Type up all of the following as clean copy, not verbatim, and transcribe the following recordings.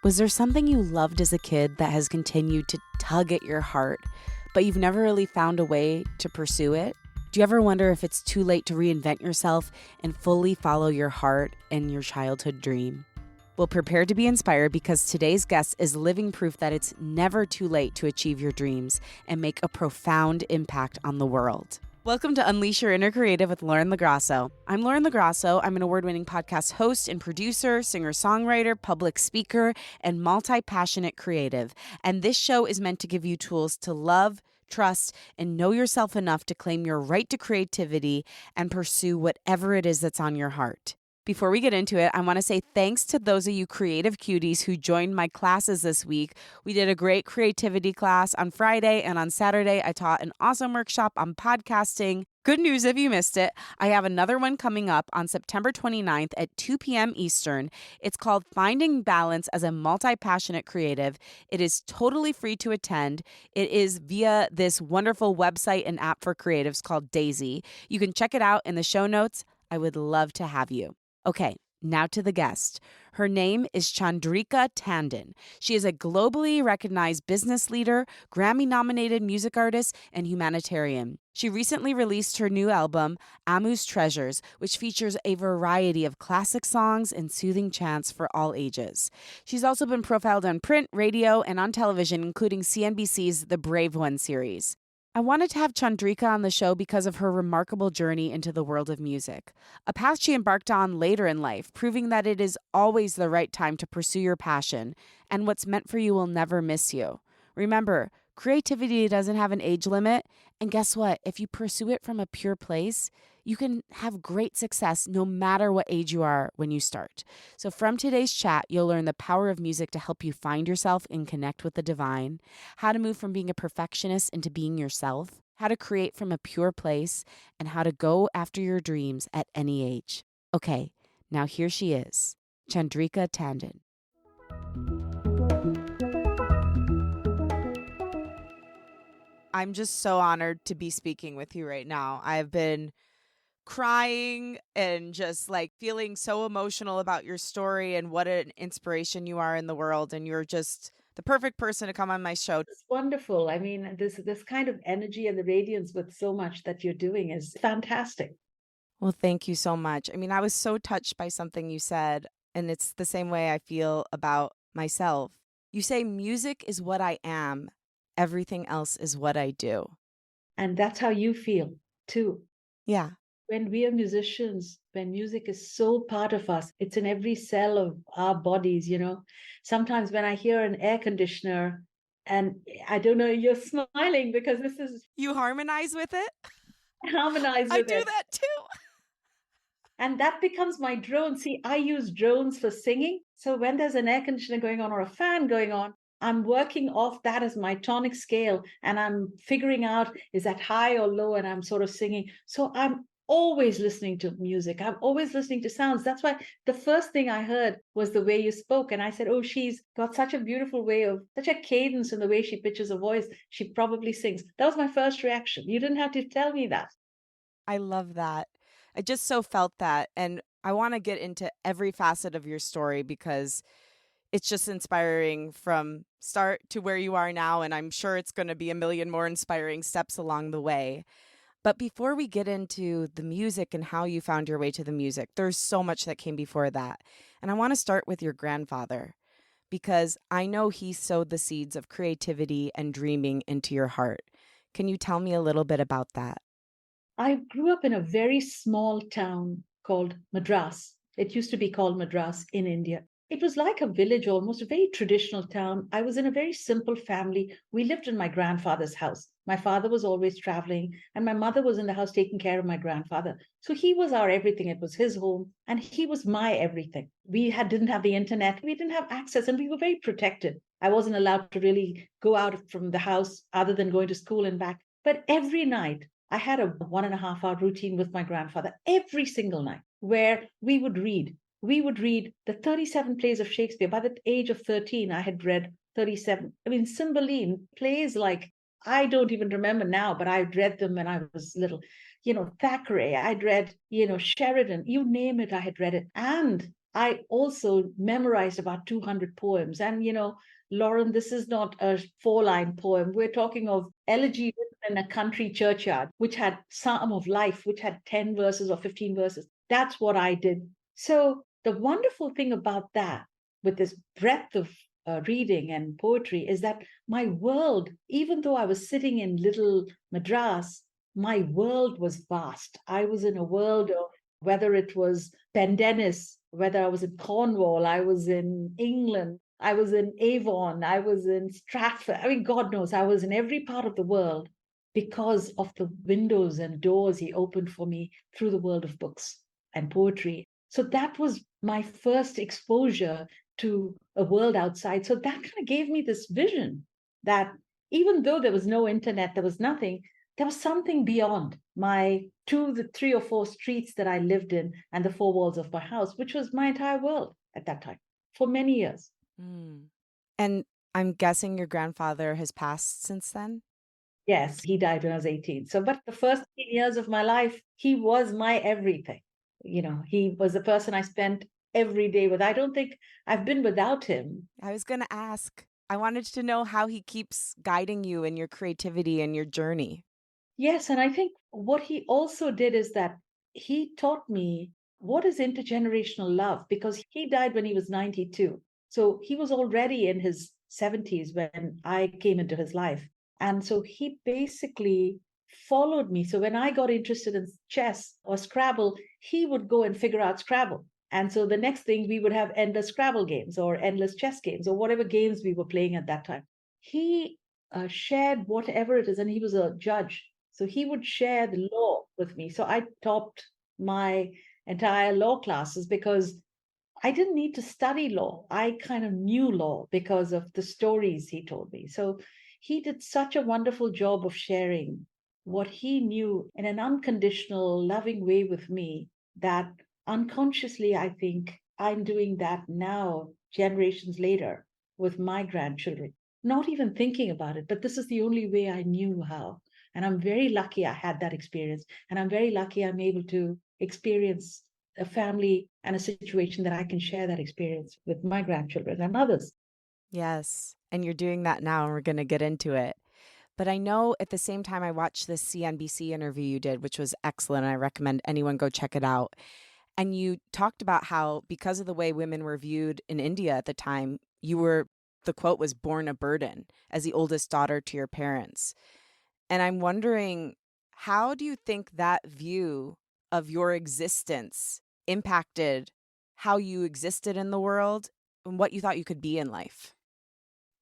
Was there something you loved as a kid that has continued to tug at your heart, but you've never really found a way to pursue it? Do you ever wonder if it's too late to reinvent yourself and fully follow your heart and your childhood dream? Well, prepare to be inspired because today's guest is living proof that it's never too late to achieve your dreams and make a profound impact on the world. Welcome to Unleash Your Inner Creative with Lauren LaGrasso. I'm Lauren LaGrasso. I'm an award-winning podcast host and producer, singer-songwriter, public speaker, and multi-passionate creative. And this show is meant to give you tools to love, trust, and know yourself enough to claim your right to creativity and pursue whatever it is that's on your heart. Before we get into it, I want to say thanks to those of you creative cuties who joined my classes this week. We did a great creativity class on Friday, and on Saturday, I taught an awesome workshop on podcasting. Good news if you missed it, I have another one coming up on September 29th at 2 p.m. Eastern. It's called Finding Balance as a Multi-Passionate Creative. It is totally free to attend. It is via this wonderful website and app for creatives called Daisy. You can check it out in the show notes. I would love to have you. Okay, now to the guest. Her name is Chandrika Tandon. She is a globally recognized business leader, Grammy-nominated music artist, and humanitarian. She recently released her new album, Ammu's Treasures, which features a variety of classic songs and soothing chants for all ages. She's also been profiled on print, radio, and on television, including CNBC's The Brave One series. I wanted to have Chandrika on the show because of her remarkable journey into the world of music, a path she embarked on later in life, proving that it is always the right time to pursue your passion, and what's meant for you will never miss you. Remember, creativity doesn't have an age limit, and guess what? If you pursue it from a pure place, you can have great success no matter what age you are when you start. So from today's chat, you'll learn the power of music to help you find yourself and connect with the divine, how to move from being a perfectionist into being yourself, how to create from a pure place, and how to go after your dreams at any age. Okay, now here she is, Chandrika Tandon. I'm just so honored to be speaking with you right now. I've been crying and just like feeling so emotional about your story and what an inspiration you are in the world. And you're just the perfect person to come on my show. It's wonderful. I mean, this kind of energy and the radiance with so much that you're doing is fantastic. Well, thank you so much. I mean, I was so touched by something you said, and it's the same way I feel about myself. You say music is what I am, everything else is what I do. And that's how you feel too. Yeah. When we are musicians, when music is so part of us, it's in every cell of our bodies, you know. Sometimes when I hear an air conditioner, and I don't know, you're smiling because this is You harmonize with it? harmonized I with do it. that too. And that becomes my drone. See, I use drones for singing. So when there's an air conditioner going on or a fan going on, I'm working off that as my tonic scale and I'm figuring out is that high or low and I'm sort of singing. So I'm always listening to music. I'm always listening to sounds. That's why the first thing I heard was the way you spoke. And I said, oh, she's got such a beautiful way of, such a cadence in the way she pitches a voice. She probably sings. That was my first reaction. You didn't have to tell me that. I love that. I just so felt that. And I want to get into every facet of your story because it's just inspiring from start to where you are now. And I'm sure it's going to be a million more inspiring steps along the way. But before we get into the music and how you found your way to the music, there's so much that came before that. And I want to start with your grandfather because I know he sowed the seeds of creativity and dreaming into your heart. Can you tell me a little bit about that? I grew up in a very small town called Madras. It used to be called Madras in India. It was like a village, almost a very traditional town. I was in a very simple family. We lived in my grandfather's house. My father was always traveling, and my mother was in the house taking care of my grandfather. So he was our everything. It was his home, and he was my everything. Didn't have the internet, we didn't have access, and we were very protected. I wasn't allowed to really go out from the house other than going to school and back. But every night, I had a 1.5 hour routine with my grandfather every single night where we would read. We would read the 37 plays of Shakespeare. By the age of 13, I had read 37. I mean, Cymbeline, plays like I don't even remember now, but I read them when I was little. You know, Thackeray, I'd read, Sheridan, you name it, I had read it. And I also memorized about 200 poems. And, Lauren, this is not a 4-line poem. We're talking of elegy written in a country churchyard, which had Psalm of Life, which had 10 verses or 15 verses. That's what I did. So the wonderful thing about that, with this breadth of reading and poetry, is that my world, even though I was sitting in little Madras, my world was vast. I was in a world of, whether it was Pendennis, whether I was in Cornwall, I was in England, I was in Avon, I was in Stratford. I mean, God knows, I was in every part of the world because of the windows and doors he opened for me through the world of books and poetry. So that was my first exposure to a world outside. So that kind of gave me this vision that even though there was no internet, there was nothing, there was something beyond my the 3 or 4 streets that I lived in and the 4 walls of my house, which was my entire world at that time for many years. Mm. And I'm guessing your grandfather has passed since then? Yes, he died when I was 18. So, but the first 10 years of my life, he was my everything. He was the person I spent every day with. I don't think I've been without him. I was going to ask. I wanted to know how he keeps guiding you in your creativity and your journey. Yes, and I think what he also did is that he taught me what is intergenerational love, because he died when he was 92. So he was already in his 70s when I came into his life. And so he basically followed me. So when I got interested in chess or Scrabble, he would go and figure out Scrabble. And so the next thing, we would have endless Scrabble games or endless chess games or whatever games we were playing at that time. He shared whatever it is, and he was a judge. So he would share the law with me. So I topped my entire law classes because I didn't need to study law. I kind of knew law because of the stories he told me. So he did such a wonderful job of sharing what he knew in an unconditional, loving way with me that unconsciously, I think I'm doing that now, generations later, with my grandchildren. Not even thinking about it, but this is the only way I knew how. And I'm very lucky I had that experience. And I'm very lucky I'm able to experience a family and a situation that I can share that experience with my grandchildren and others. Yes. And you're doing that now, and we're going to get into it. But I know at the same time I watched this CNBC interview you did, which was excellent. I recommend anyone go check it out. And you talked about how, because of the way women were viewed in India at the time, the quote was born a burden as the oldest daughter to your parents. And I'm wondering, how do you think that view of your existence impacted how you existed in the world and what you thought you could be in life?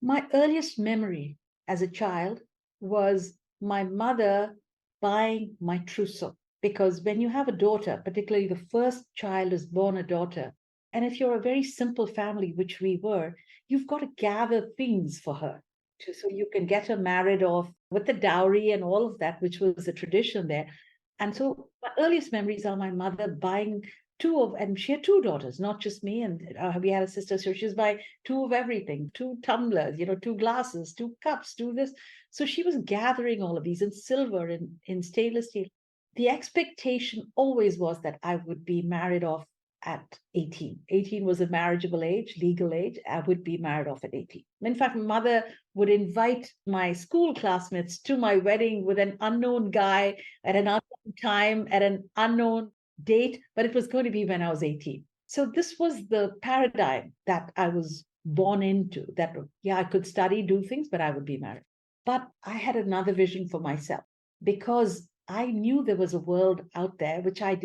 My earliest memory as a child was my mother buying my trousseau. Because when you have a daughter, particularly the first child is born a daughter, and if you're a very simple family, which we were, you've got to gather things for her so you can get her married off with the dowry and all of that, which was the tradition there. And so my earliest memories are my mother buying and she had 2 daughters, not just me. And we had a sister, so she was buying 2 of everything, 2 tumblers, 2 glasses, 2 cups, 2 this. So she was gathering all of these in silver, in stainless steel. The expectation always was that I would be married off at 18. 18 was a marriageable age, legal age. I would be married off at 18. In fact, my mother would invite my school classmates to my wedding with an unknown guy at an unknown time, at an unknown date, but it was going to be when I was 18. So this was the paradigm that I was born into, that, yeah, I could study, do things, but I would be married. But I had another vision for myself because I knew there was a world out there which I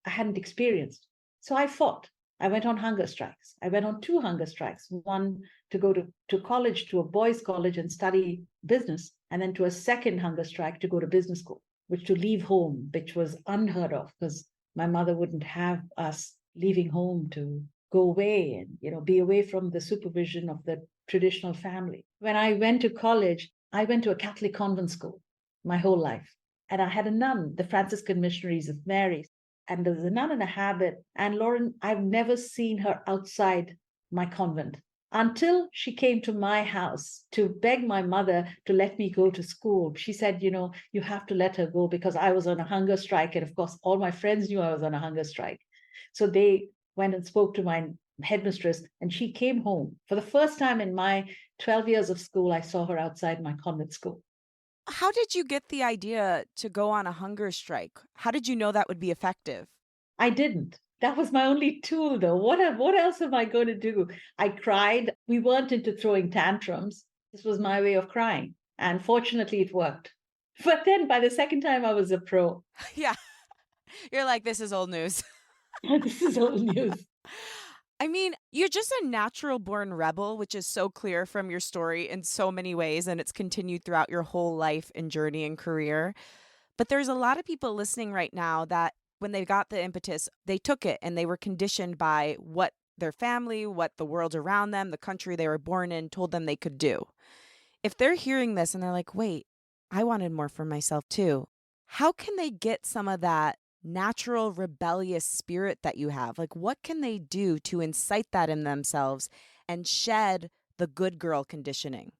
hadn't experienced. So I fought. I went on hunger strikes. I went on 2 hunger strikes, one to go to college, to a boys' college and study business, and then to a second hunger strike to go to business school, which to leave home, which was unheard of because my mother wouldn't have us leaving home to go away and be away from the supervision of the traditional family. When I went to college, I went to a Catholic convent school my whole life. And I had a nun, the Franciscan Missionaries of Mary. And there was a nun in a habit. And Lauren, I've never seen her outside my convent until she came to my house to beg my mother to let me go to school. She said, you have to let her go because I was on a hunger strike. And of course, all my friends knew I was on a hunger strike. So they went and spoke to my headmistress, and she came home. For the first time in my 12 years of school, I saw her outside my convent school. How did you get the idea to go on a hunger strike? How did you know that would be effective? I didn't. That was my only tool, though. What else am I going to do? I cried. We weren't into throwing tantrums. This was my way of crying. And fortunately, it worked. But then by the second time, I was a pro. Yeah. You're like, this is old news. This is old news. I mean, you're just a natural born rebel, which is so clear from your story in so many ways, and it's continued throughout your whole life and journey and career. But there's a lot of people listening right now that when they got the impetus, they took it and they were conditioned by what their family, what the world around them, the country they were born in told them they could do. If they're hearing this and they're like, wait, I wanted more for myself too, how can they get some of that natural rebellious spirit that you have? Like, what can they do to incite that in themselves and shed the good girl conditioning?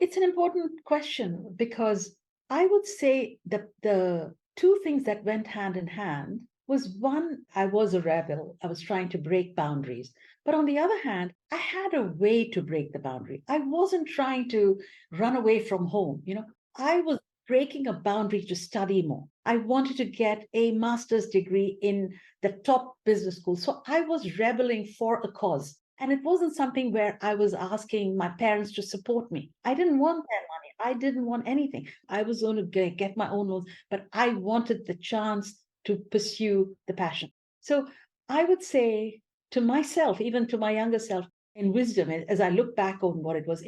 It's an important question because I would say that the two things that went hand in hand was one, I was a rebel. I was trying to break boundaries. But on the other hand, I had a way to break the boundary. I wasn't trying to run away from home. I was breaking a boundary to study more. I wanted to get a master's degree in the top business school. So I was rebelling for a cause. And it wasn't something where I was asking my parents to support me. I didn't want their money. I didn't want anything. I was going to get my own loans, but I wanted the chance to pursue the passion. So I would say to myself, even to my younger self, in wisdom, as I look back on what it was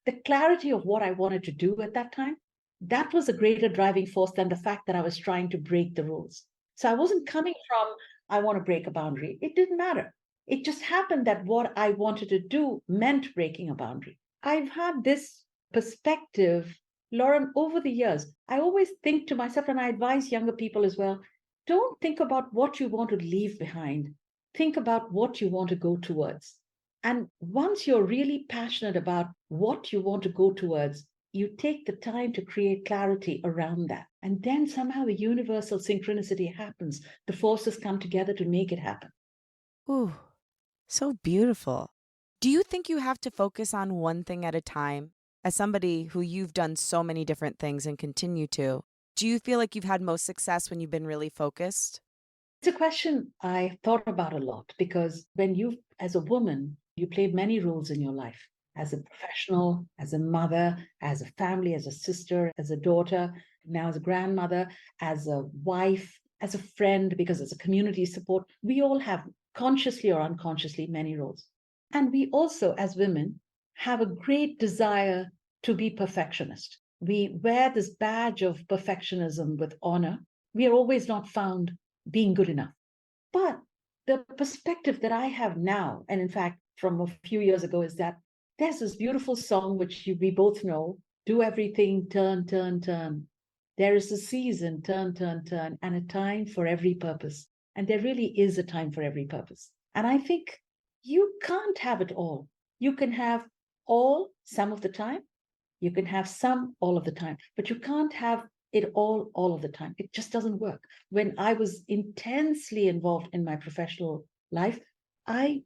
the clarity of what I wanted to do at that time. That was a greater driving force than the fact that I was trying to break the rules. So I wasn't coming from, I want to break a boundary. It didn't matter. It just happened that what I wanted to do meant breaking a boundary. I've had this perspective, Lauren, over the years. I always think to myself, and I advise younger people as well, don't think about what you want to leave behind. Think about what you want to go towards. And once you're really passionate about what you want to go towards, you take the time to create clarity around that. And then somehow the universal synchronicity happens. The forces come together to make it happen. Ooh, so beautiful. Do you think you have to focus on one thing at a time? As somebody who you've done so many different things and continue to, do you feel like you've had most success when you've been really focused? It's a question I thought about a lot because when you, as a woman, you play many roles in your life as a professional, as a mother, as a family, as a sister, as a daughter, now as a grandmother, as a wife, as a friend, because as a community support, we all have consciously or unconsciously many roles. And we also, as women, have a great desire to be perfectionist. We wear this badge of perfectionism with honor. We are always not found being good enough. But the perspective that I have now, and in fact, from a few years ago, is that there's this beautiful song which we both know, do everything, turn, turn, turn. There is a season, turn, turn, turn, and a time for every purpose. And there really is a time for every purpose. And I think you can't have it all. You can have all some of the time. You can have some all of the time, but you can't have it all of the time. It just doesn't work. When I was intensely involved in my professional life, I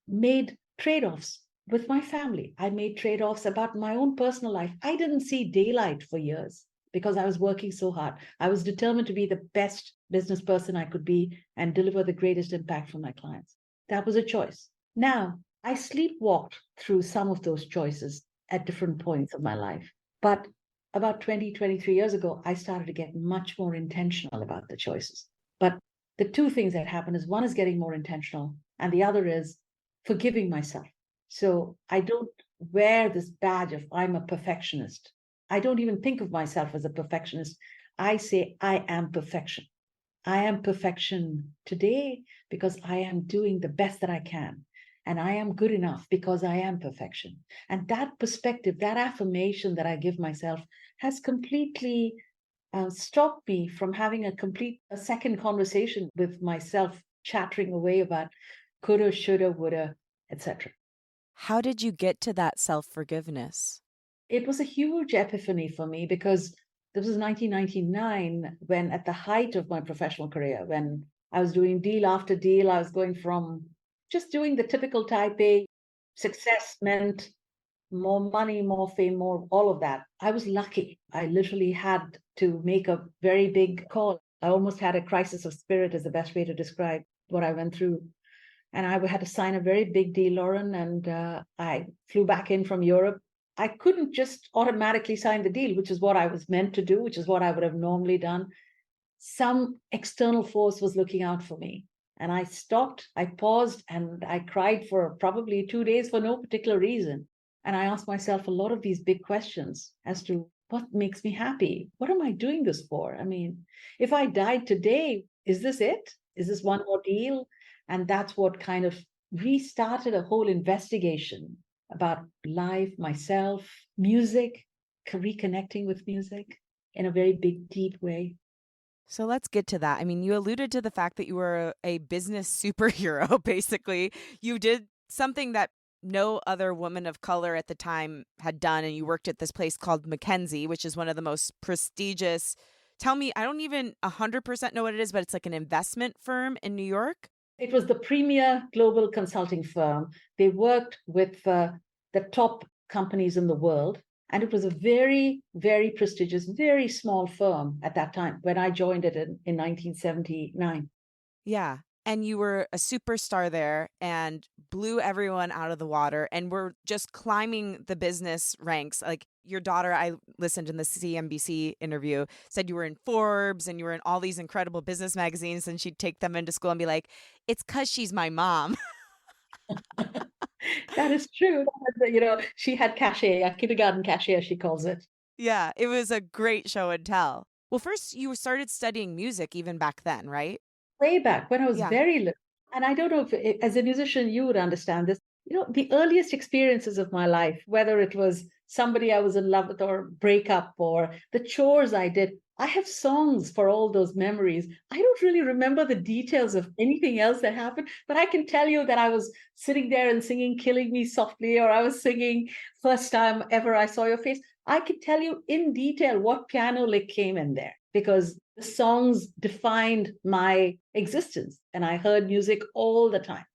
made trade-offs with my family. I made trade-offs about my own personal life. I didn't see daylight for years because I was working so hard. I was determined to be the best business person I could be and deliver the greatest impact for my clients. That was a choice. Now, I sleepwalked through some of those choices at different points of my life. But about 20, 23 years ago, I started to get much more intentional about the choices. But the two things that happen is one is getting more intentional, and the other is forgiving myself. So I don't wear this badge of I'm a perfectionist. I don't even think of myself as a perfectionist. I say I am perfection. I am perfection today because I am doing the best that I can. And I am good enough because I am perfection. And that perspective, that affirmation that I give myself has completely stopped me from having a second conversation with myself, chattering away about coulda, shoulda, woulda, etc. How did you get to that self forgiveness? It was a huge epiphany for me because this was 1999 when, at the height of my professional career, when I was doing deal after deal. I was going from just doing the typical type A. Success meant more money, more fame, more all of that. I was lucky. I literally had to make a very big call. I almost had a crisis of spirit, is the best way to describe what I went through. And I had to sign a very big deal, Lauren, and I flew back in from Europe. I couldn't just automatically sign the deal, which is what I was meant to do, which is what I would have normally done. Some external force was looking out for me. And I stopped, I paused, and I cried for probably 2 days for no particular reason. And I asked myself a lot of these big questions as to what makes me happy? What am I doing this for? I mean, if I died today, is this it? Is this one more deal? And that's what kind of restarted a whole investigation about life, myself, music, reconnecting with music in a very big, deep way. So let's get to that. I mean, you alluded to the fact that you were a business superhero, basically. You did something that no other woman of color at the time had done, and you worked at this place called McKinsey, which is one of the most prestigious. Tell me, I don't even 100% know what it is, but it's like an investment firm in New York. It was the premier global consulting firm. They worked with the top companies in the world. And it was a very, very prestigious, very small firm at that time when I joined it in 1979. Yeah. And you were a superstar there and blew everyone out of the water and were just climbing the business ranks. Like your daughter, I listened in the CNBC interview, said you were in Forbes and you were in all these incredible business magazines, and she'd take them into school and be like, it's because she's my mom. That is true. She had cachet, a kindergarten cachet, as she calls it. Yeah, it was a great show and tell. Well, first you started studying music even back then, right? Way back when I was Yeah. very little. And I don't know if, as a musician, you would understand this. The earliest experiences of my life, whether it was somebody I was in love with or breakup or the chores I did, I have songs for all those memories. I don't really remember the details of anything else that happened, but I can tell you that I was sitting there and singing Killing Me Softly, or I was singing First Time Ever I Saw Your Face. I can tell you in detail what piano lick came in there because the songs defined my existence. And I heard music all the time.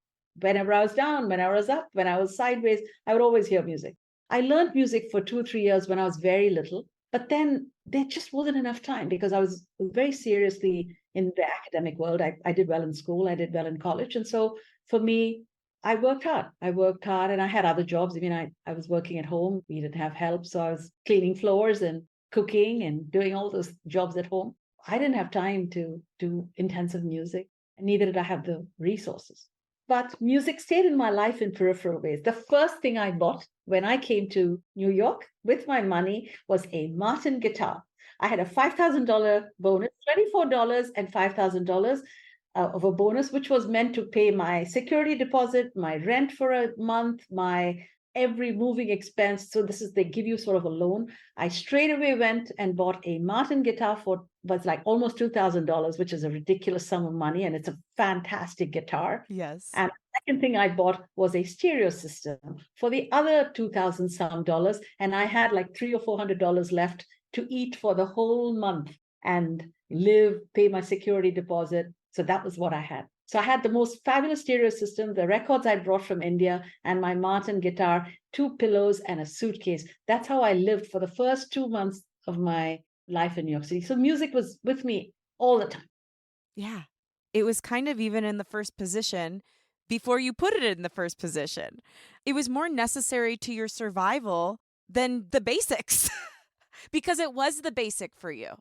Whenever I was down, when I was up, when I was sideways, I would always hear music. I learned music for 2 or 3 years when I was very little, but then there just wasn't enough time because I was very seriously in the academic world. I did well in school, I did well in college. And so for me, I worked hard. I worked hard and I had other jobs. I mean, I was working at home. We didn't have help. So I was cleaning floors and cooking and doing all those jobs at home. I didn't have time to do intensive music, and neither did I have the resources. But music stayed in my life in peripheral ways. The first thing I bought when I came to New York with my money was a Martin guitar. I had a $5,000 bonus, $24 and $5,000 of a bonus, which was meant to pay my security deposit, my rent for a month, my every moving expense. So they give you sort of a loan. I straight away went and bought a Martin guitar for was like almost $2,000, which is a ridiculous sum of money, and it's a fantastic guitar. Yes. And the second thing I bought was a stereo system for the other 2,000 some dollars, and I had like $300 or $400 left to eat for the whole month and live, pay my security deposit. So that was what I had. So I had the most fabulous stereo system, the records I brought from India, and my Martin guitar, 2 pillows, and a suitcase. That's how I lived for the first 2 months of my life in New York City. So music was with me all the time. Yeah. It was kind of even in the first position before you put it in the first position. It was more necessary to your survival than the basics because it was the basic for you.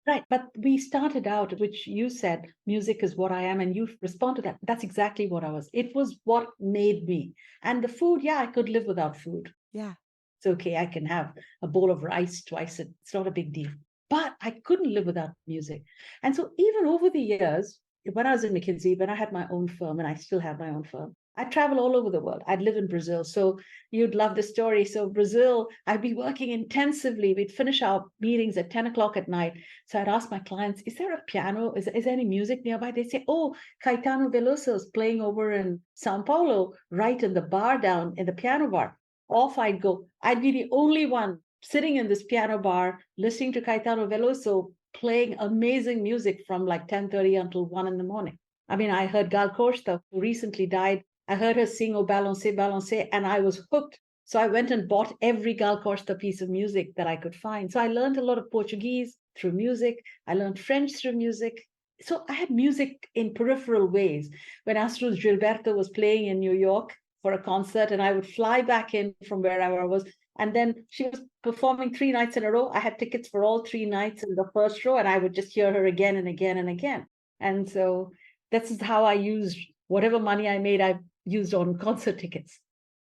Right. But we started out, which you said, music is what I am, and you respond to that. That's exactly what I was. It was what made me. And the food, yeah, I could live without food. Yeah. It's okay. I can have a bowl of rice twice. It's not a big deal. But I couldn't live without music. And so even over the years, when I was in McKinsey, when I had my own firm, and I still have my own firm, I travel all over the world. I'd live in Brazil. So you'd love the story. So Brazil, I'd be working intensively. We'd finish our meetings at 10 o'clock at night. So I'd ask my clients, is there a piano? Is there any music nearby? They'd say, oh, Caetano Veloso is playing over in Sao Paulo, right in the bar down in the piano bar. Off I'd go. I'd be the only one sitting in this piano bar, listening to Caetano Veloso, playing amazing music from like 10:30 until 1 in the morning. I mean, I heard Gal Costa, who recently died. I heard her sing "O Balancé, Balancé," and I was hooked. So I went and bought every Gal Costa piece of music that I could find. So I learned a lot of Portuguese through music. I learned French through music. So I had music in peripheral ways. When Astrud Gilberto was playing in New York for a concert, and I would fly back in from wherever I was, and then she was performing 3 nights in a row. I had tickets for all 3 nights in the first row, and I would just hear her again and again and again. And so this is how I used whatever money I made, I used on concert tickets.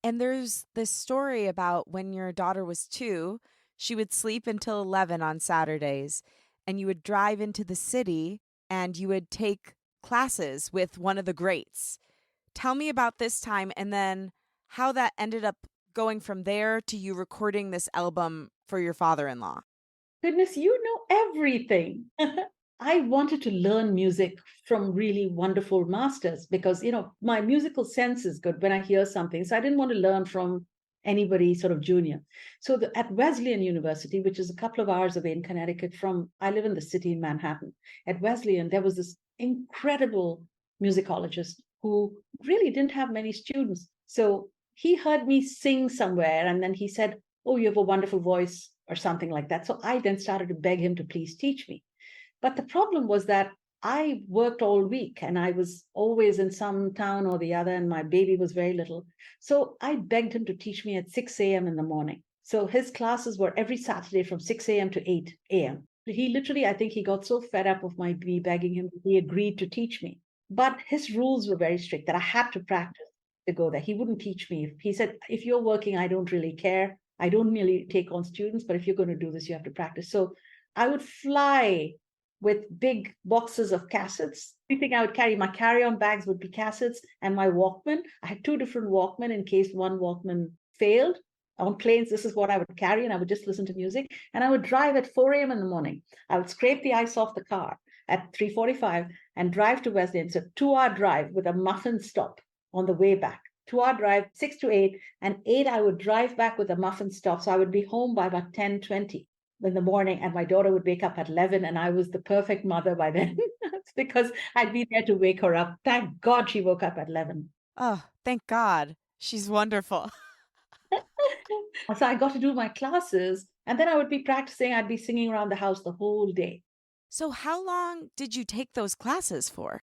And there's this story about when your daughter was 2, she would sleep until 11 on Saturdays, and you would drive into the city and you would take classes with one of the greats. Tell me about this time and then how that ended up going from there to you recording this album for your father-in-law. Goodness, you know everything. I wanted to learn music from really wonderful masters because, my musical sense is good when I hear something. So I didn't want to learn from anybody sort of junior. So at Wesleyan University, which is a couple of hours away in Connecticut I live in the city in Manhattan. At Wesleyan, there was this incredible musicologist who really didn't have many students. So he heard me sing somewhere and then he said, "Oh, you have a wonderful voice," or something like that. So I then started to beg him to please teach me. But the problem was that I worked all week and I was always in some town or the other, and my baby was very little. So I begged him to teach me at 6 a.m. in the morning. So his classes were every Saturday from 6 a.m. to 8 a.m. He literally, I think he got so fed up of me begging him, he agreed to teach me. But his rules were very strict that I had to practice to go there. He wouldn't teach me. He said, "If you're working, I don't really care. I don't really take on students, but if you're going to do this, you have to practice." So I would fly with big boxes of cassettes. Everything I would carry, my carry-on bags would be cassettes and my Walkman. I had two different Walkmen in case one Walkman failed. On planes, this is what I would carry, and I would just listen to music. And I would drive at 4 a.m. in the morning. I would scrape the ice off the car at 3:45 and drive to Wesleyan. It's a 2-hour drive with a muffin stop on the way back. 2-hour drive, 6 to 8, and 8 I would drive back with a muffin stop. So I would be home by about 10:20 in the morning, and my daughter would wake up at 11, and I was the perfect mother by then. It's because I'd be there to wake her up. Thank God she woke up at 11. Oh, thank God. She's wonderful. So I got to do my classes, and then I would be practicing. I'd be singing around the house the whole day. So how long did you take those classes for?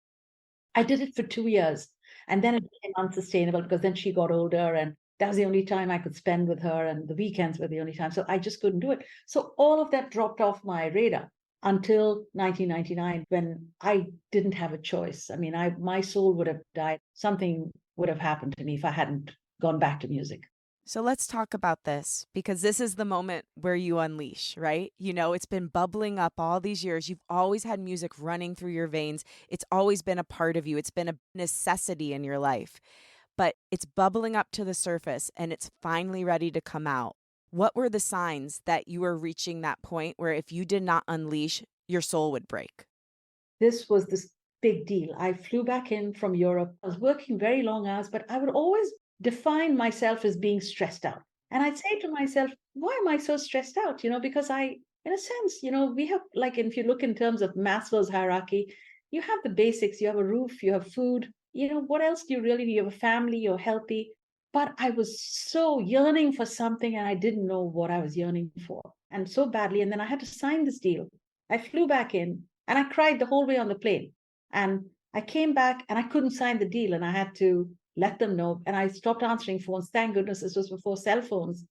I did it for 2 years, and then it became unsustainable because then she got older, and that was the only time I could spend with her, and the weekends were the only time. So I just couldn't do it. So all of that dropped off my radar until 1999, when I didn't have a choice. I mean, my soul would have died. Something would have happened to me if I hadn't gone back to music. So let's talk about this because this is the moment where you unleash, right? It's been bubbling up all these years. You've always had music running through your veins. It's always been a part of you. It's been a necessity in your life, but it's bubbling up to the surface and it's finally ready to come out. What were the signs that you were reaching that point where if you did not unleash, your soul would break? This was this big deal. I flew back in from Europe. I was working very long hours, but I would always define myself as being stressed out. And I'd say to myself, why am I so stressed out? Because in a sense, we have, like, if you look in terms of Maslow's hierarchy, you have the basics, you have a roof, you have food. What else do you really need? You have a family, you're healthy. But I was so yearning for something and I didn't know what I was yearning for, and so badly. And then I had to sign this deal. I flew back in and I cried the whole way on the plane. And I came back and I couldn't sign the deal. And I had to let them know. And I stopped answering phones. Thank goodness this was before cell phones.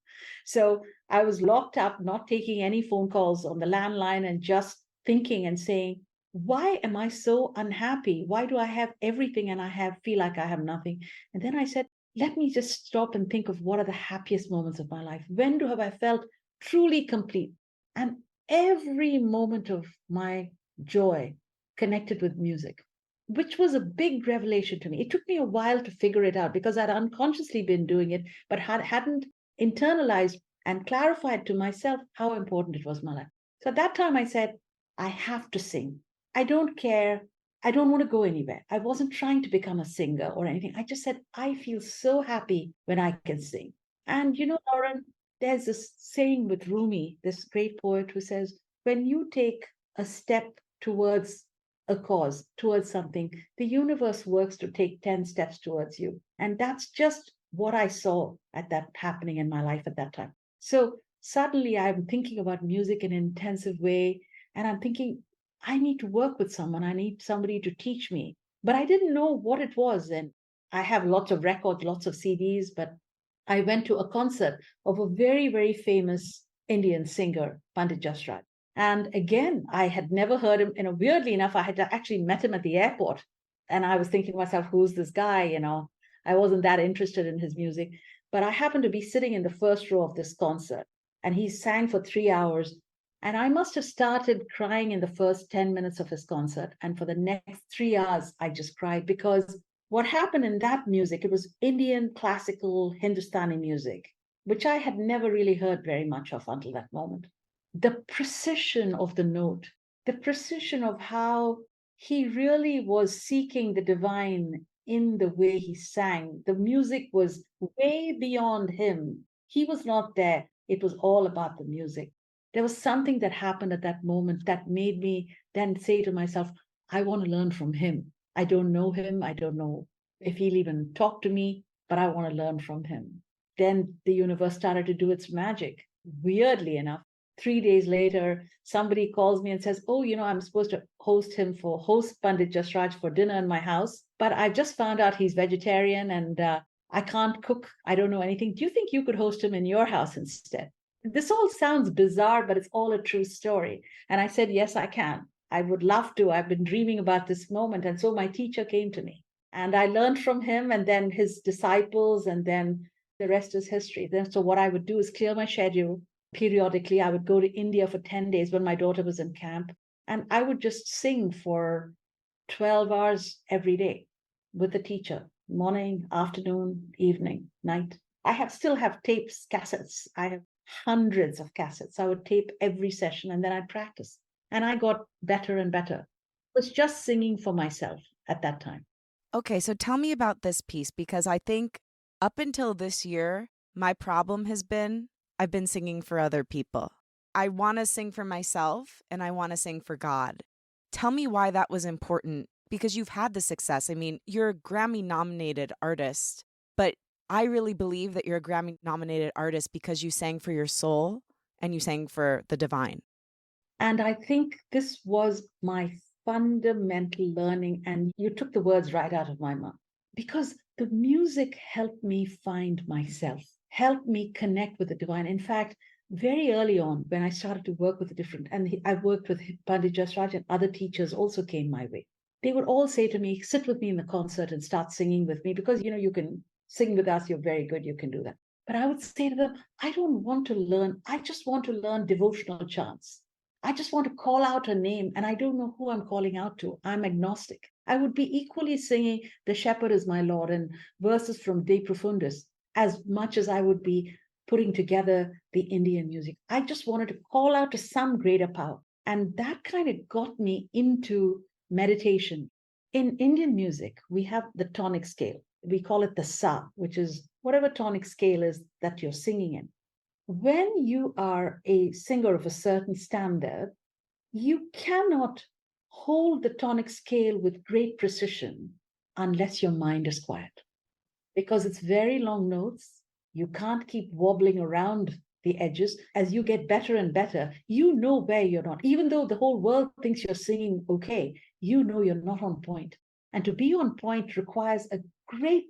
So I was locked up, not taking any phone calls on the landline and just thinking and saying, why am I so unhappy? Why do I have everything and feel like I have nothing? And then I said, let me just stop and think of what are the happiest moments of my life. When have I felt truly complete? And every moment of my joy connected with music, which was a big revelation to me. It took me a while to figure it out because I'd unconsciously been doing it, but hadn't internalized and clarified to myself how important it was in my life. So at that time, I said, I have to sing. I don't care. I don't want to go anywhere. I wasn't trying to become a singer or anything. I just said, I feel so happy when I can sing. And Lauren, there's this saying with Rumi, this great poet, who says, when you take a step towards a cause, towards something, the universe works to take 10 steps towards you. And that's just what I saw at that happening in my life at that time. So suddenly I'm thinking about music in an intensive way. And I'm thinking, I need to work with someone. I need somebody to teach me. But I didn't know what it was. And I have lots of records, lots of CDs, but I went to a concert of a very, very famous Indian singer, Pandit Jasraj. And again, I had never heard him. Weirdly enough, I had actually met him at the airport. And I was thinking to myself, who's this guy? I wasn't that interested in his music. But I happened to be sitting in the first row of this concert, and he sang for 3 hours. And I must have started crying in the first 10 minutes of his concert. And for the next 3 hours, I just cried because what happened in that music, it was Indian classical Hindustani music, which I had never really heard very much of until that moment. The precision of the note, the precision of how he really was seeking the divine in the way he sang. The music was way beyond him. He was not there. It was all about the music. There was something that happened at that moment that made me then say to myself, I want to learn from him. I don't know him. I don't know if he'll even talk to me, but I want to learn from him. Then the universe started to do its magic. Weirdly enough, 3 days later, somebody calls me and says, oh, I'm supposed to host Pandit Jasraj for dinner in my house, but I just found out he's vegetarian and I can't cook. I don't know anything. Do you think you could host him in your house instead? This all sounds bizarre, but it's all a true story. And I said, yes, I can. I would love to. I've been dreaming about this moment. And so my teacher came to me and I learned from him and then his disciples, and then the rest is history. Then, so what I would do is clear my schedule. Periodically, I would go to India for 10 days when my daughter was in camp, and I would just sing for 12 hours every day with the teacher, morning, afternoon, evening, night. Still have tapes, cassettes. I have hundreds of cassettes. I would tape every session and then I'd practice. And I got better and better. It was just singing for myself at that time. Okay, so tell me about this piece, because I think up until this year, my problem has been I've been singing for other people. I want to sing for myself and I want to sing for God. Tell me why that was important, because you've had the success. I mean, you're a Grammy-nominated artist, but I really believe that you're a Grammy-nominated artist because you sang for your soul and you sang for the divine. And I think this was my fundamental learning. And you took the words right out of my mouth, because the music helped me find myself, helped me connect with the divine. In fact, very early on, when I started to work with the different, and I worked with Pandit Jasraj, and other teachers also came my way. They would all say to me, sit with me in the concert and start singing with me, because you can sing with us, you're very good, you can do that. But I would say to them, I don't want to learn, I just want to learn devotional chants. I just want to call out a name, and I don't know who I'm calling out to. I'm agnostic. I would be equally singing The Shepherd is My Lord and verses from De Profundis as much as I would be putting together the Indian music. I just wanted to call out to some greater power. And that kind of got me into meditation. In Indian music, we have the tonic scale. We call it the sa, which is whatever tonic scale is that you're singing in. When you are a singer of a certain standard, you cannot hold the tonic scale with great precision unless your mind is quiet, because it's very long notes. You can't keep wobbling around the edges. As you get better and better, you know where you're not. Even though the whole world thinks you're singing okay, you know you're not on point. And to be on point requires a great,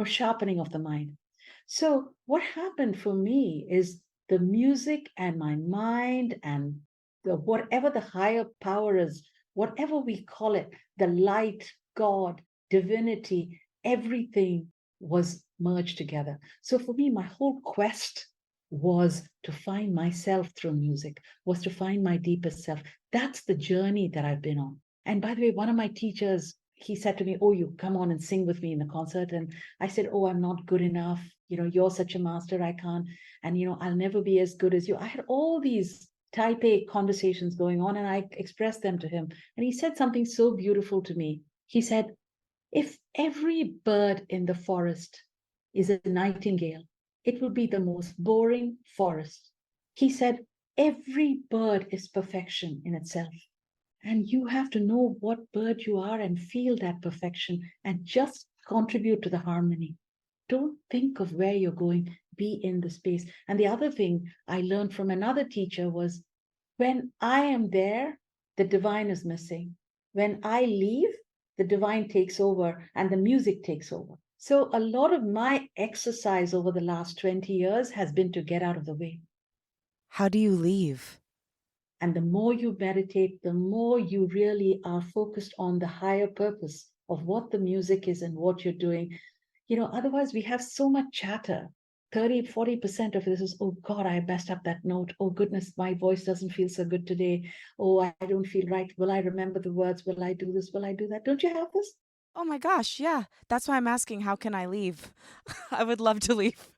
sharpening of the mind. So what happened for me is the music and my mind and whatever the higher power is, whatever we call it, the light, God, divinity, everything was merged together. So for me, my whole quest was to find myself through music, was to find my deepest self. That's the journey that I've been on. And by the way, one of my teachers, he said to me, oh, you come on and sing with me in the concert. And I said, oh, I'm not good enough. You're such a master, I can't. And, I'll never be as good as you. I had all these type A conversations going on, and I expressed them to him. And he said something so beautiful to me. He said, if every bird in the forest is a nightingale, it will be the most boring forest. He said, every bird is perfection in itself. And you have to know what bird you are and feel that perfection and just contribute to the harmony. Don't think of where you're going, be in the space. And the other thing I learned from another teacher was when I am there, the divine is missing. When I leave, the divine takes over and the music takes over. So a lot of my exercise over the last 20 years has been to get out of the way. How do you leave? And the more you meditate, the more you really are focused on the higher purpose of what the music is and what you're doing. Otherwise we have so much chatter. 30-40% of this is, oh God, I messed up that note. Oh goodness, my voice doesn't feel so good today. Oh, I don't feel right. Will I remember the words? Will I do this? Will I do that? Don't you have this? Oh my gosh, yeah. That's why I'm asking, how can I leave? I would love to leave.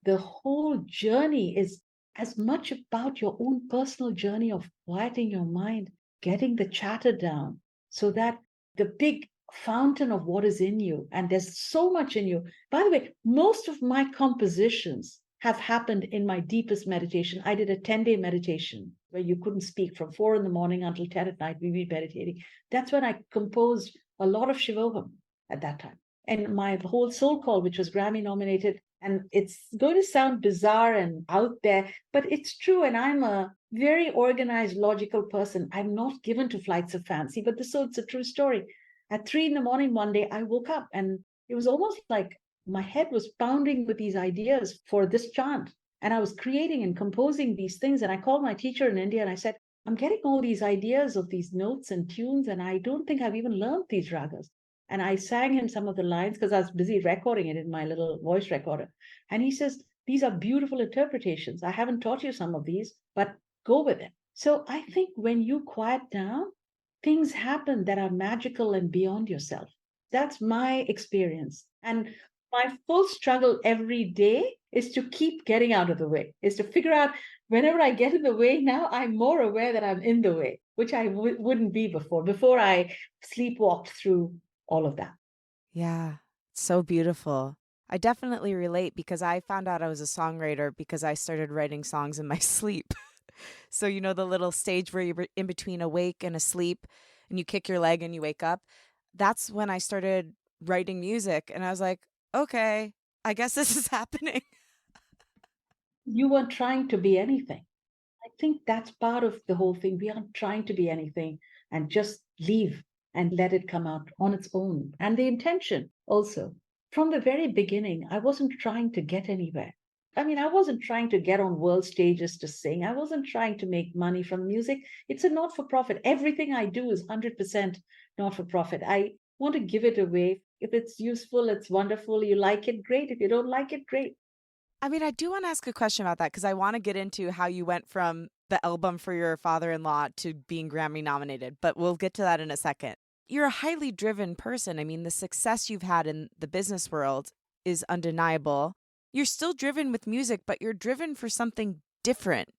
The whole journey is as much about your own personal journey of quieting your mind, getting the chatter down, so that the big fountain of what is in you, and there's so much in you. By the way, most of my compositions have happened in my deepest meditation. I did a 10-day meditation where you couldn't speak from 4 in the morning until 10 at night. We were meditating. That's when I composed a lot of Shivoham at that time. And my whole soul call, which was Grammy nominated, and it's going to sound bizarre and out there, but it's true. And I'm a very organized, logical person. I'm not given to flights of fancy, but so it's a true story. At 3 in the morning one day, I woke up and it was almost like my head was pounding with these ideas for this chant. And I was creating and composing these things. And I called my teacher in India and I said, I'm getting all these ideas of these notes and tunes, and I don't think I've even learned these ragas. And I sang him some of the lines because I was busy recording it in my little voice recorder. And he says, these are beautiful interpretations. I haven't taught you some of these, but go with it. So I think when you quiet down, things happen that are magical and beyond yourself. That's my experience. And my full struggle every day is to keep getting out of the way, is to figure out whenever I get in the way now, I'm more aware that I'm in the way, which I wouldn't be before. Before I sleepwalked through all of that. Yeah, so beautiful. I definitely relate because I found out I was a songwriter because I started writing songs in my sleep. So, the little stage where you're in between awake and asleep and you kick your leg and you wake up. That's when I started writing music. And I was like, okay, I guess this is happening. You weren't trying to be anything. I think that's part of the whole thing. We aren't trying to be anything and just leave and let it come out on its own. And the intention also. From the very beginning, I wasn't trying to get anywhere. I mean, I wasn't trying to get on world stages to sing. I wasn't trying to make money from music. It's a not for profit. Everything I do is 100% not for profit. I want to give it away. If it's useful, it's wonderful. You like it, great. If you don't like it, great. I mean, I do want to ask a question about that because I want to get into how you went from the album for your father-in-law to being Grammy nominated, but we'll get to that in a second. You're a highly driven person. I mean, the success you've had in the business world is undeniable. You're still driven with music, but you're driven for something different.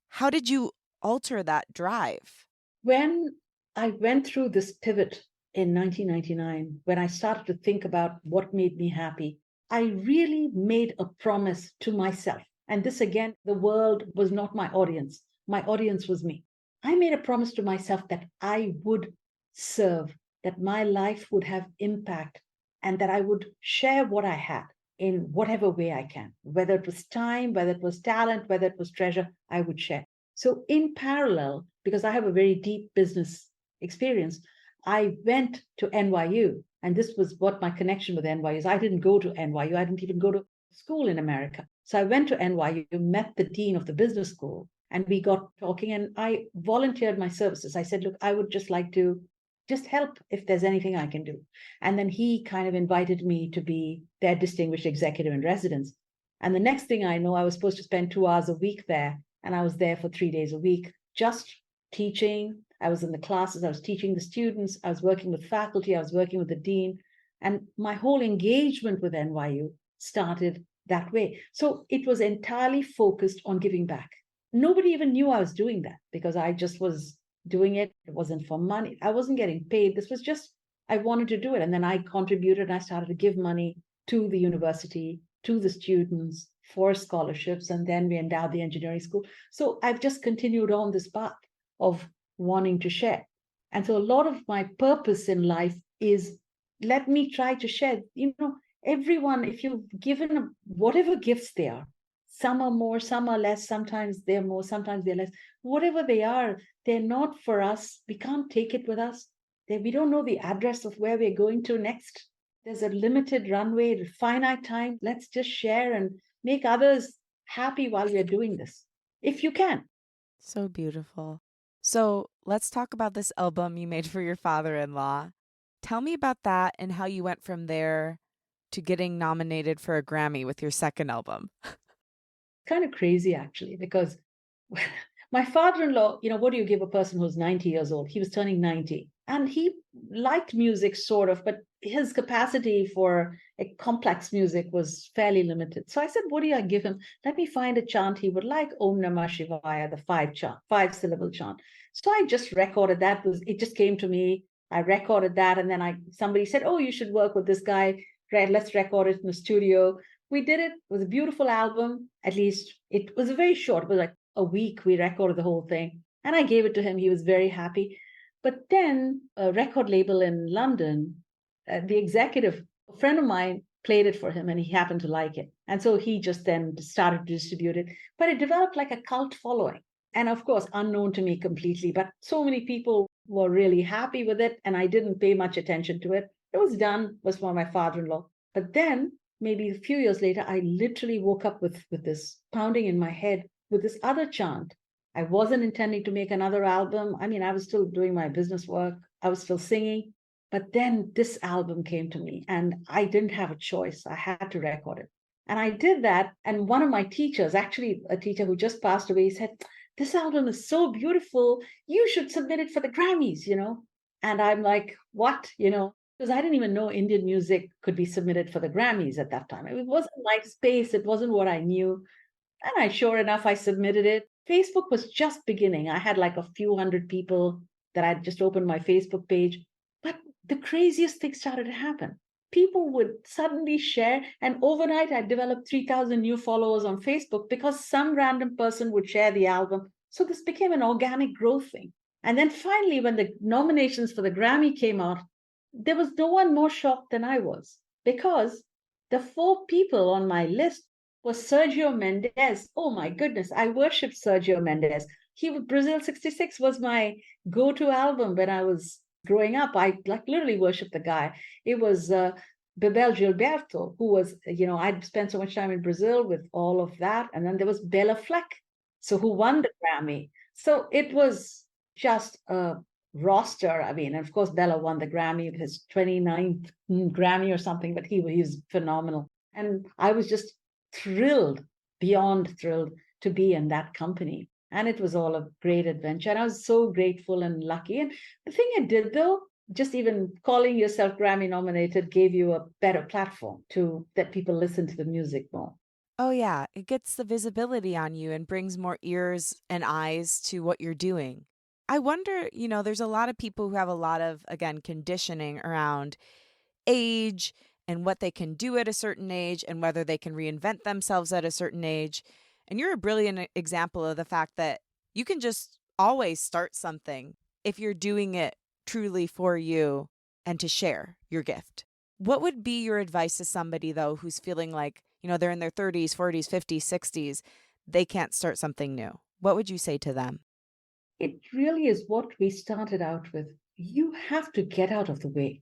How did you alter that drive? When I went through this pivot in 1999, when I started to think about what made me happy, I really made a promise to myself. And this again, the world was not my audience. My audience was me. I made a promise to myself that I would serve, that my life would have impact, and that I would share what I had in whatever way I can, whether it was time, whether it was talent, whether it was treasure, I would share. So, in parallel, because I have a very deep business experience, I went to NYU. And this was what my connection with NYU is. I didn't go to NYU, I didn't even go to school in America. So I went to NYU, met the dean of the business school, and we got talking. And I volunteered my services. I said, look, I would just like to just help if there's anything I can do. And then he kind of invited me to be their distinguished executive in residence. And the next thing I know, I was supposed to spend 2 hours a week there. And I was there for 3 days a week, just teaching. I was in the classes, I was teaching the students, I was working with faculty, I was working with the dean. And my whole engagement with NYU started that way. So it was entirely focused on giving back. Nobody even knew I was doing that because I just was doing it. It wasn't for money. I wasn't getting paid. This was just, I wanted to do it. And then I contributed and I started to give money to the university, to the students for scholarships. And then we endowed the engineering school. So I've just continued on this path of wanting to share. And so a lot of my purpose in life is, let me try to share. Everyone, if you've given whatever gifts they are, some are more, some are less, sometimes they're more, sometimes they're less, whatever they are, they're not for us. We can't take it with us. We don't know the address of where we're going to next. There's a limited runway, finite time. Let's just share and make others happy while we're doing this, if you can. So beautiful. So let's talk about this album you made for your father-in-law. Tell me about that and how you went from there to getting nominated for a Grammy with your second album. Kind of crazy, actually, because my father-in-law, what do you give a person who's 90 years old? He was turning 90 and he liked music sort of, but his capacity for a complex music was fairly limited. So I said, what do I give him? Let me find a chant he would like, Om Namah Shivaya, the 5-syllable chant. So I just recorded that. It just came to me. I recorded that, and then somebody said, oh, you should work with this guy. Let's record it in the studio. We did it. It was a beautiful album. At least it was very short. It was like a week. We recorded the whole thing. And I gave it to him. He was very happy. But then a record label in London, the executive, a friend of mine, played it for him and he happened to like it. And so he just then started to distribute it. But it developed like a cult following. And of course, unknown to me completely. But so many people were really happy with it. And I didn't pay much attention to it. It was done, was for my father-in-law. But then maybe a few years later, I literally woke up with this pounding in my head with this other chant. I wasn't intending to make another album. I mean, I was still doing my business work. I was still singing. But then this album came to me and I didn't have a choice. I had to record it. And I did that. And one of my teachers, actually a teacher who just passed away, said, this album is so beautiful. You should submit it for the Grammys, And I'm like, what, Because I didn't even know Indian music could be submitted for the Grammys at that time. It wasn't my space. It wasn't what I knew. And sure enough, I submitted it. Facebook was just beginning. I had like a few hundred people that I'd just opened my Facebook page. But the craziest thing started to happen. People would suddenly share, and overnight I developed 3,000 new followers on Facebook because some random person would share the album. So this became an organic growth thing. And then finally, when the nominations for the Grammy came out, there was no one more shocked than I was, because the 4 people on my list was Sergio Mendes. Oh my goodness, I worshipped Sergio Mendes. Brazil 66 was my go-to album when I was growing up. I literally worshipped the guy. It was Bebel Gilberto, who was, I'd spent so much time in Brazil with all of that. And then there was Bella Fleck, who won the Grammy. So it was just a roster. I mean, and of course, Bella won the Grammy, his 29th Grammy or something, but he was phenomenal. And I was just thrilled, beyond thrilled, to be in that company. And it was all a great adventure. And I was so grateful and lucky. And the thing it did, though, just even calling yourself Grammy nominated gave you a better platform to that people listen to the music more. Oh, yeah. It gets the visibility on you and brings more ears and eyes to what you're doing. I wonder, there's a lot of people who have a lot of, again, conditioning around age and what they can do at a certain age and whether they can reinvent themselves at a certain age. And you're a brilliant example of the fact that you can just always start something if you're doing it truly for you and to share your gift. What would be your advice to somebody, though, who's feeling like, they're in their 30s, 40s, 50s, 60s, they can't start something new? What would you say to them? It really is what we started out with. You have to get out of the way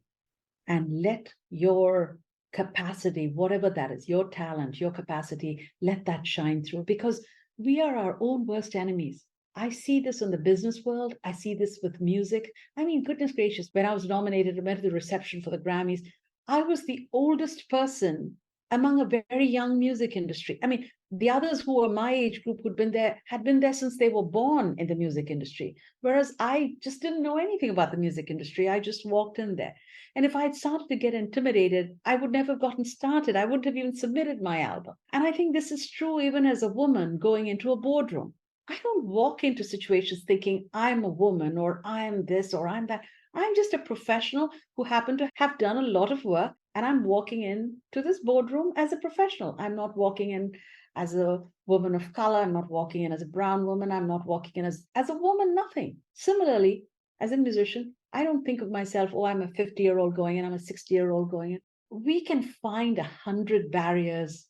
and let your capacity, whatever that is, your talent, your capacity, let that shine through, because we are our own worst enemies. I see this in the business world. I see this with music. I mean, goodness gracious, when I was nominated and went to the reception for the Grammys, I was the oldest person among a very young music industry. I mean, the others who were my age group who'd been there had been there since they were born in the music industry, whereas I just didn't know anything about the music industry. I just walked in there. And if I had started to get intimidated, I would never have gotten started. I wouldn't have even submitted my album. And I think this is true even as a woman going into a boardroom. I don't walk into situations thinking I'm a woman or I'm this or I'm that. I'm just a professional who happened to have done a lot of work And I'm walking in to this boardroom as a professional. I'm not walking in as a woman of color. I'm not walking in as a brown woman. I'm not walking in as a woman, nothing. Similarly, as a musician, I don't think of myself, oh, I'm a 50-year-old going in, I'm a 60-year-old going in. We can find 100 barriers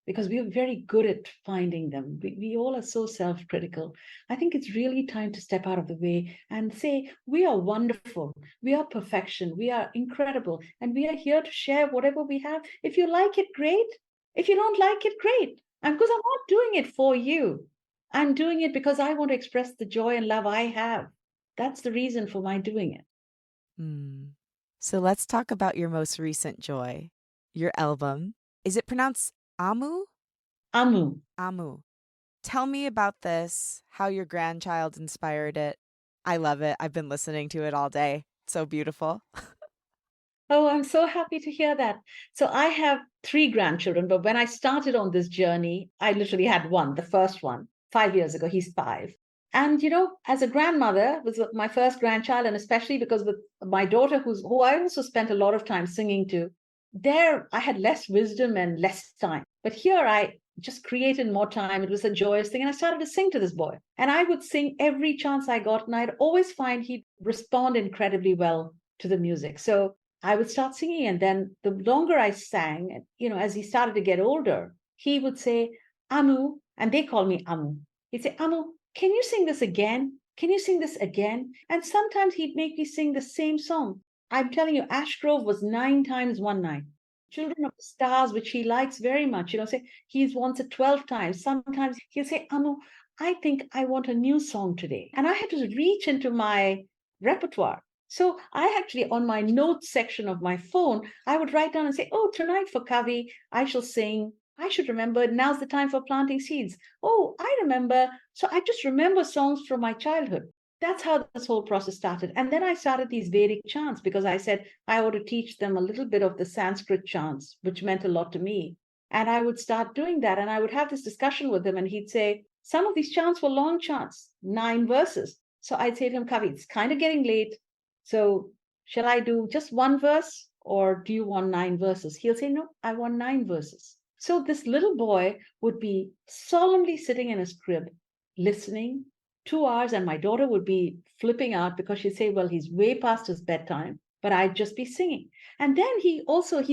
because we are very good at finding them. We all are so self critical. I think it's really time to step out of the way and say, we are wonderful, we are perfection, we are incredible, and we are here to share whatever we have. If you like it, great. If you don't like it, great. And because I'm not doing it for you, I'm doing it because I want to express the joy and love I have. That's the reason for my doing it. Hmm. So let's talk about your most recent joy, your album. Is it pronounced Amu? Ammu. Amu. Tell me about this, how your grandchild inspired it. I love it. I've been listening to it all day. So beautiful. Oh, I'm so happy to hear that. So I have three grandchildren, but when I started on this journey, I literally had one, the first one, 5 years ago. He's five. And as a grandmother, was my first grandchild, and especially because with my daughter, who I also spent a lot of time singing to, there I had less wisdom and less time. But here I just created more time. It was a joyous thing. And I started to sing to this boy. And I would sing every chance I got, and I'd always find he'd respond incredibly well to the music. So I would start singing. And then the longer I sang, as he started to get older, he would say, Amu, and they call me Amu. He'd say, Amu, can you sing this again? Can you sing this again? And sometimes he'd make me sing the same song. I'm telling you, Ash Grove was 9 times one night. Children of the Stars, which he likes very much, say he's wants it 12 times. Sometimes he'll say, Amu, I think I want a new song today. And I had to reach into my repertoire. So I actually, on my notes section of my phone, I would write down and say, oh, tonight for Kavi, I shall sing. I should remember now's the time for planting seeds. Oh, I remember. So I just remember songs from my childhood. That's how this whole process started. And then I started these Vedic chants because I said I ought to teach them a little bit of the Sanskrit chants, which meant a lot to me. And I would start doing that. And I would have this discussion with him. And he'd say, some of these chants were long chants, 9 verses. So I'd say to him, Kavi, it's kind of getting late. So shall I do just one verse or do you want 9 verses? He'll say, no, I want 9 verses. So this little boy would be solemnly sitting in his crib, listening 2 hours, and my daughter would be flipping out because she'd say, well, he's way past his bedtime, but I'd just be singing. And then he's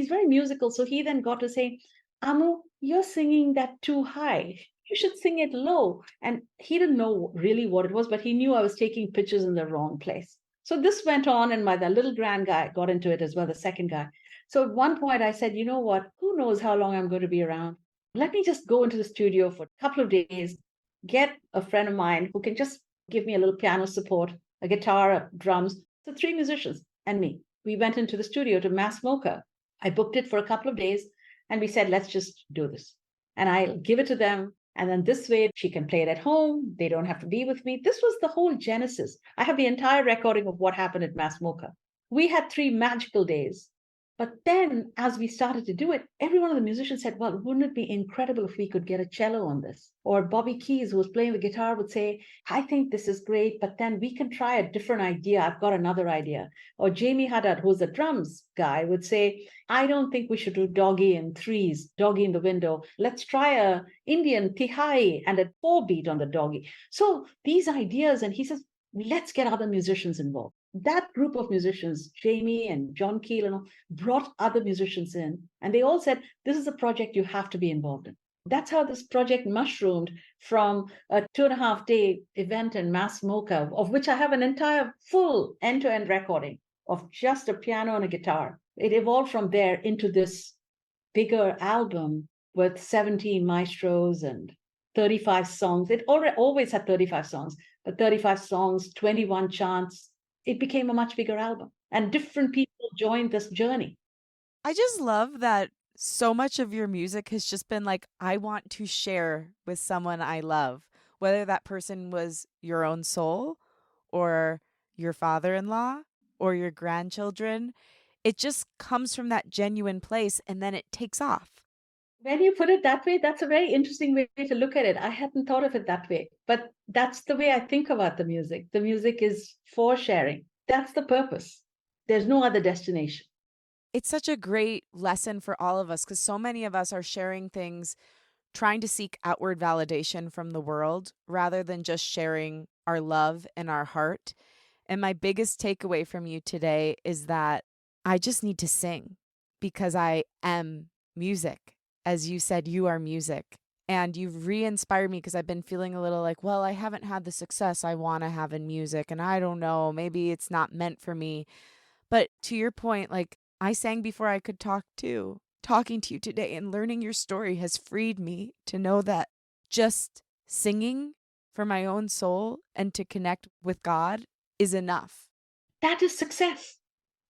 very musical. So he then got to say, Amu, you're singing that too high. You should sing it low. And he didn't know really what it was, but he knew I was taking pitches in the wrong place. So this went on, and the little grand guy got into it as well, the second guy. So at one point I said, you know what? Who knows how long I'm going to be around? Let me just go into the studio for a couple of days, get a friend of mine who can just give me a little piano support, a guitar, drums. So three musicians and me. We went into the studio to Mass Mocha. I booked it for a couple of days, and we said, let's just do this. And I'll give it to them. And then this way she can play it at home. They don't have to be with me. This was the whole genesis. I have the entire recording of what happened at Mass Mocha. We had 3 magical days. But then as we started to do it, every one of the musicians said, well, wouldn't it be incredible if we could get a cello on this? Or Bobby Keys, who was playing the guitar, would say, I think this is great, but then we can try a different idea. I've got another idea. Or Jamie Haddad, who's a drums guy, would say, I don't think we should do doggy in threes, doggy in the window. Let's try a Indian tihai and a 4-beat on the doggy. So these ideas, and he says, let's get other musicians involved. That group of musicians, Jamie and John Keel, and all, brought other musicians in, and they all said, this is a project you have to be involved in. That's how this project mushroomed from a 2.5-day event in Mass Mocha, of which I have an entire full end-to-end recording of just a piano and a guitar. It evolved from there into this bigger album with 17 maestros and 35 songs. It always had 35 songs, but 35 songs, 21 chants. It became a much bigger album, and different people joined this journey. I just love that so much of your music has just been like, I want to share with someone I love, whether that person was your own soul or your father in law or your grandchildren. It just comes from that genuine place and then it takes off. When you put it that way, that's a very interesting way to look at it. I hadn't thought of it that way, but that's the way I think about the music. The music is for sharing. That's the purpose. There's no other destination. It's such a great lesson for all of us because so many of us are sharing things, trying to seek outward validation from the world rather than just sharing our love and our heart. And my biggest takeaway from you today is that I just need to sing because I am music. As you said, you are music. And you've re inspired me because I've been feeling a little like, well, I haven't had the success I want to have in music. And I don't know, maybe it's not meant for me. But to your point, like I sang before I could talk too. Talking to you today and learning your story has freed me to know that just singing for my own soul and to connect with God is enough. That is success.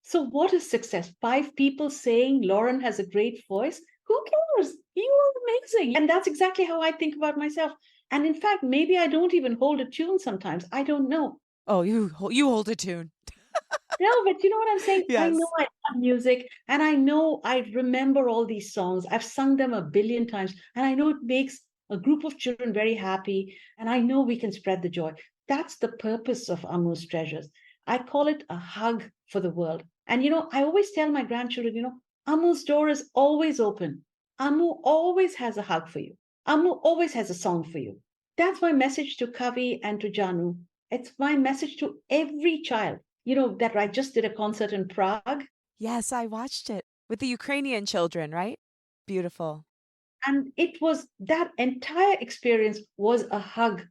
So, what is success? Five people saying Lauren has a great voice? Who cares? You are amazing. And that's exactly how I think about myself. And in fact, maybe I don't even hold a tune sometimes. I don't know. Oh, you hold a tune. No, but you know what I'm saying? I know Yes. I love music and I know I remember all these songs. I've sung them a billion times and I know it makes a group of children very happy. And I know we can spread the joy. That's the purpose of Ammu's Treasures. I call it a hug for the world. And, I always tell my grandchildren, Ammu's door is always open. Ammu always has a hug for you. Ammu always has a song for you. That's my message to Kavi and to Janu. It's my message to every child. That I just did a concert in Prague, Yes, I watched it with the Ukrainian children, right? Beautiful. and it was that entire experience was a hug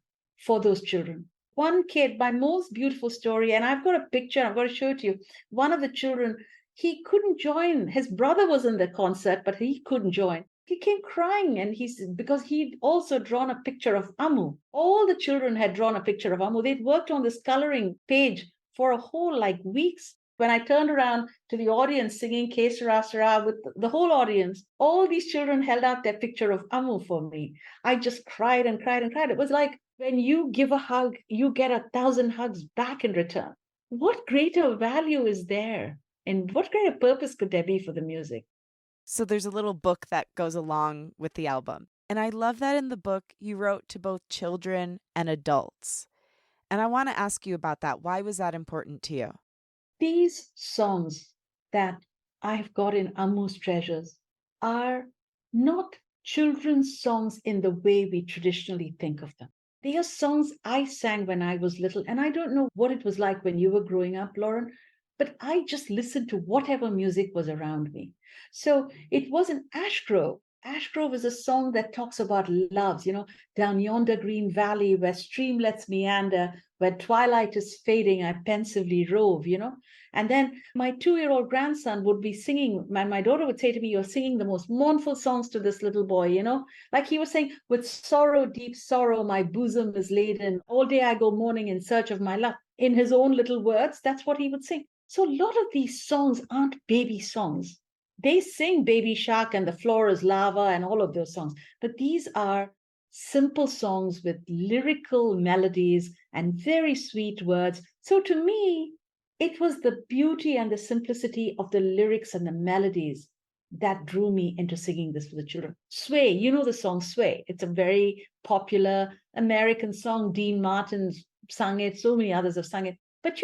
for those children. One kid, my most beautiful story, and I've got a picture, I've got to show it to you. One of the children, he couldn't join. His brother was in the concert, but he couldn't join. He came crying, and because he'd also drawn a picture of Ammu. All the children had drawn a picture of Ammu. They'd worked on this coloring page for a whole like weeks. When I turned around to the audience singing Ke Sara Sara with the whole audience, all these children held out their picture of Ammu for me. I just cried and cried and cried. It was like when you give a hug, you get 1,000 hugs back in return. What greater value is there? And what greater purpose could there be for the music? So there's a little book that goes along with the album. And I love that in the book you wrote to both children and adults. And I want to ask you about that. Why was that important to you? These songs that I've got in Ammu's Treasures are not children's songs in the way we traditionally think of them. They are songs I sang when I was little, and I don't know what it was like when you were growing up, Lauren, but I just listened to whatever music was around me. So it was an Ash Grove. Ash Grove is a song that talks about loves, down yonder green valley where streamlets meander, where twilight is fading, I pensively rove. And then my 2-year-old grandson would be singing, and my daughter would say to me, "You're singing the most mournful songs to this little boy. Like he was saying, with sorrow, deep sorrow, my bosom is laden. All day I go mourning in search of my love." In his own little words, that's what he would sing. So a lot of these songs aren't baby songs. They sing Baby Shark and The Floor is Lava and all of those songs, but these are simple songs with lyrical melodies and very sweet words. So to me, it was the beauty and the simplicity of the lyrics and the melodies that drew me into singing this for the children. Sway, you know the song Sway. It's a very popular American song. Dean Martin's sung it, so many others have sung it. But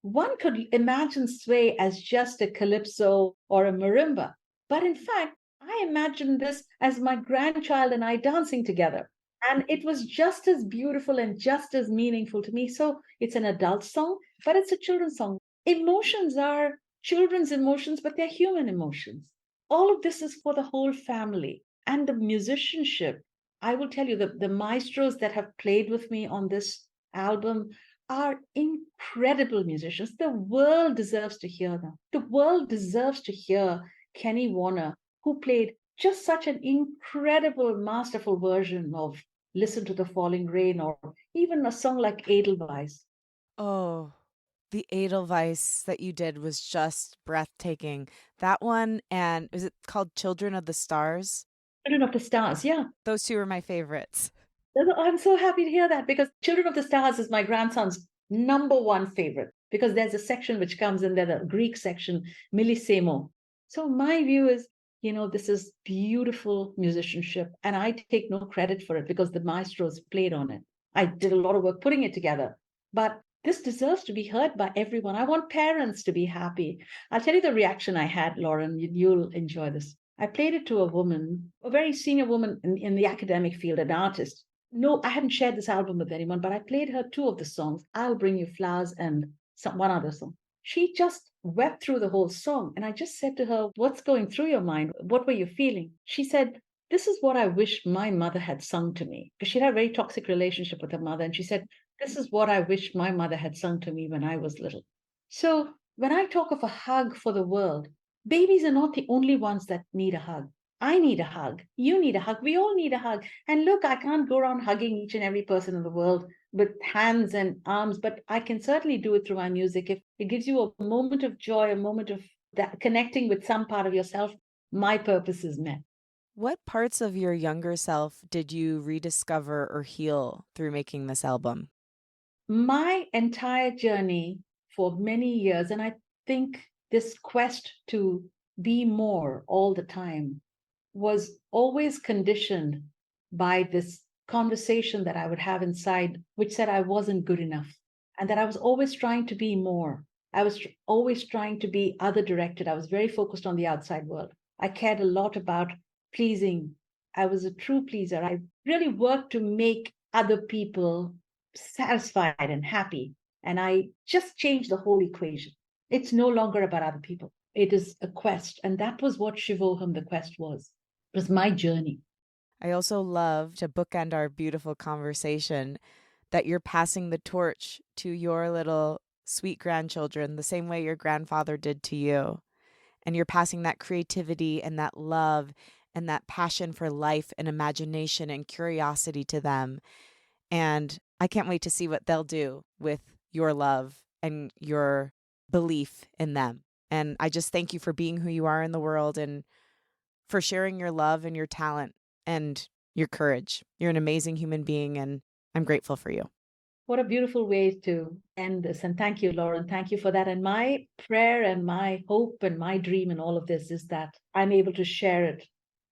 one could imagine Sway as just a calypso or a marimba. But in fact, I imagined this as my grandchild and I dancing together. And it was just as beautiful and just as meaningful to me. So it's an adult song, but it's a children's song. Emotions are children's emotions, but they're human emotions. All of this is for the whole family. And the musicianship, I will tell you, the maestros that have played with me on this album are incredible musicians. The world deserves to hear them. The world deserves to hear Kenny Warner, who played just such an incredible, masterful version of Listen to the Falling Rain, or even a song like Edelweiss. Oh, the Edelweiss that you did was just breathtaking. That one, and is it called Children of the Stars? Children of the Stars, yeah. Those two are my favorites. I'm so happy to hear that because Children of the Stars is my grandson's number one favorite because there's a section which comes in there, the Greek section, Millisemo. So my view is, this is beautiful musicianship, and I take no credit for it because the maestros played on it. I did a lot of work putting it together, but this deserves to be heard by everyone. I want parents to be happy. I'll tell you the reaction I had, Lauren. You'll enjoy this. I played it to a woman, a very senior woman in the academic field, an artist. No, I hadn't shared this album with anyone, but I played her two of the songs, I'll Bring You Flowers and one other song. She just wept through the whole song. And I just said to her, what's going through your mind? What were you feeling? She said, this is what I wish my mother had sung to me. Because she had a very toxic relationship with her mother. And she said, this is what I wish my mother had sung to me when I was little. So when I talk of a hug for the world, babies are not the only ones that need a hug. I need a hug. You need a hug. We all need a hug. And look, I can't go around hugging each and every person in the world with hands and arms, but I can certainly do it through my music. If it gives you a moment of joy, a moment of that connecting with some part of yourself, my purpose is met. What parts of your younger self did you rediscover or heal through making this album? My entire journey for many years, and I think this quest to be more all the time was always conditioned by this conversation that I would have inside, which said I wasn't good enough and that I was always trying to be more. I was always trying to be other directed. I was very focused on the outside world. I cared a lot about pleasing. I was a true pleaser. I really worked to make other people satisfied and happy. And I just changed the whole equation. It's no longer about other people. It is a quest. And that was what Shivoham, the quest was. It was my journey. I also love, to bookend our beautiful conversation, that you're passing the torch to your little sweet grandchildren the same way your grandfather did to you. And you're passing that creativity and that love and that passion for life and imagination and curiosity to them. And I can't wait to see what they'll do with your love and your belief in them. And I just thank you for being who you are in the world and for sharing your love and your talent and your courage. You're an amazing human being, and I'm grateful for you. What a beautiful way to end this. And thank you, Lauren. Thank you for that. And my prayer and my hope and my dream in all of this is that I'm able to share it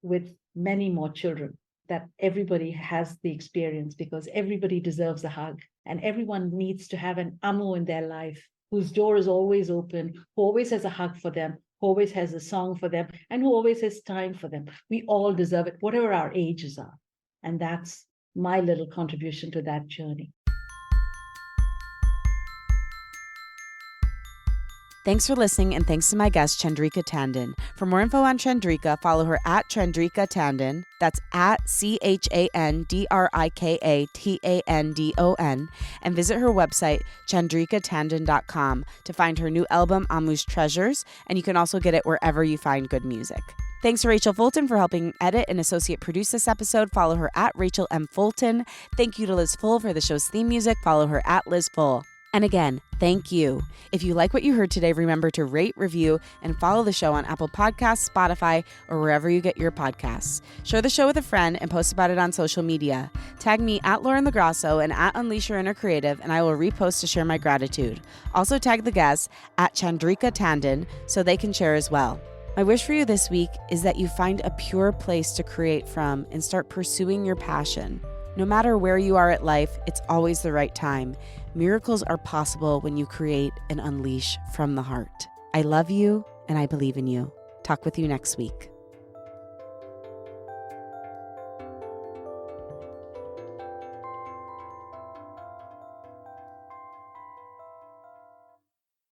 with many more children, that everybody has the experience, because everybody deserves a hug and everyone needs to have an Ammu in their life whose door is always open, who always has a hug for them, who always has a song for them, and who always has time for them. We all deserve it, whatever our ages are. And that's my little contribution to that journey. Thanks for listening, and thanks to my guest, Chandrika Tandon. For more info on Chandrika, follow her at Chandrika Tandon. That's at CHANDRIKATANDON. And visit her website, chandrikatandon.com, to find her new album, Ammu's Treasures. And you can also get it wherever you find good music. Thanks to Rachel Fulton for helping edit and associate produce this episode. Follow her at Rachel M. Fulton. Thank you to Liz Full for the show's theme music. Follow her at Liz Full. And again, thank you. If you like what you heard today, remember to rate, review, and follow the show on Apple Podcasts, Spotify, or wherever you get your podcasts. Share the show with a friend and post about it on social media. Tag me at Lauren LaGrasso and at Unleash Your Inner Creative, and I will repost to share my gratitude. Also tag the guests at Chandrika Tandon so they can share as well. My wish for you this week is that you find a pure place to create from and start pursuing your passion. No matter where you are at life, it's always the right time. Miracles are possible when you create and unleash from the heart. I love you and I believe in you. Talk with you next week.